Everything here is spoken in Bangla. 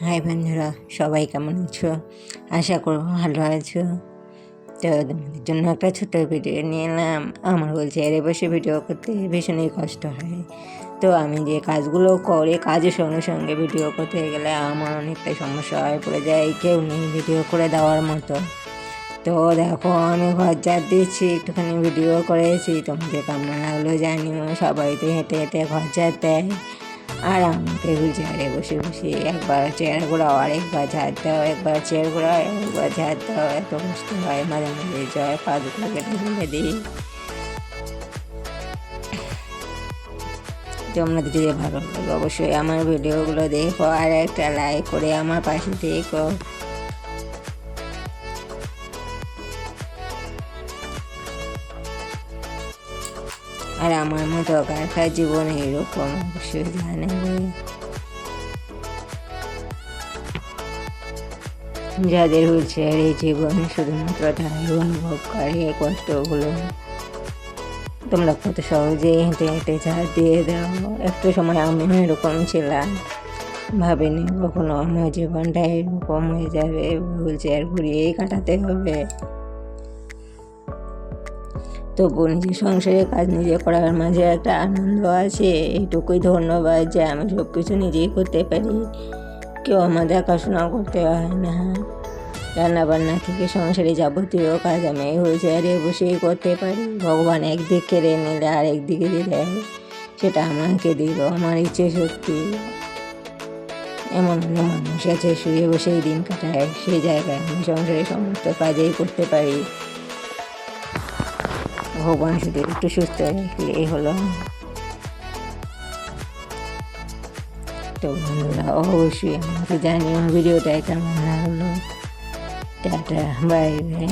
হাই বন্ধুরা, সবাই কেমন আছো? আশা করবো ভালো আছো। তো তোমাদের জন্য একটা ছোট্ট ভিডিও নিয়ে এলাম। আমার বলছে এর বসে ভিডিও করতে ভীষণই কষ্ট হয়। তো আমি যে কাজগুলো করে কাজের সঙ্গে সঙ্গে ভিডিও করতে গেলে আমার অনেকটাই সমস্যা হয়ে পড়ে যায়, কেউ নেই ভিডিও করে দেওয়ার মতো। তো দেখো, আমি ঘর ঝাড় দিচ্ছি, একটুখানি ভিডিও করেছি, তোমাদের কেমন লাগলো জানিও। সবাই তো হেঁটে হেঁটে ঘর ঝাড় দেয়, আর আমাকে হুইল চেয়ারে বসে বসে একবার চেয়ার ঘোরাও, আরেকবার ঝাড় দাও, একবার চেয়ার ঘোরাও, একবার ঝাড় দাও। এত কষ্ট হয়, মাঝে মাঝে জয় পাগুলো কেটে ফেলে দিই। তোমরা যদি ভালো লাগে অবশ্যই আমার ভিডিওগুলো দেখো, আর একটা লাইক করে আমার পাশে দেখো। আর আমার মতো কার কার জীবনে এরকম অবশ্যই জানাবে। যাদের হুইল চেয়ারে জীবন, শুধুমাত্র তারাই অনুভব করে কষ্টগুলো। তোমরা কত সহজে হেঁটে হেঁটে ঝাড় দিয়ে দাও। একটু সময় আমিও এরকম ছিলাম, ভাবিনি কখনো আমার জীবনটা এরকম হয়ে যাবে, হুইল চেয়ার ঘুরিয়েই কাটাতে হবে। তবু নিজের সংসারের কাজ নিজে করার মাঝে একটা আনন্দ আছে, এইটুকুই ধন্যবাদ যে আমি সব কিছু নিজেই করতে পারি, কেউ আমার দেখাশোনা করতে হয় না। রান্নাবান্না থেকে সংসারে যাবতীয় কাজ আমি হুইল চেয়ারে বসেই করতে পারি। ভগবান একদিক কেড়ে নিলে আর একদিকে দেয়, সেটা আমাকে দিল আমার ইচ্ছে শক্তি। এমন অনেক মানুষ আছে শুয়ে বসেই দিন কাটায়, সেই জায়গায় আমি সংসারে সমস্ত কাজেই করতে পারি। ভগবান শুধু একটু সুস্থ রাখলেই হলো। তো বন্ধুরা, অবশ্যই আমাকে জানিও ভিডিওটা কেমন লাগলো। Tata, bye bye.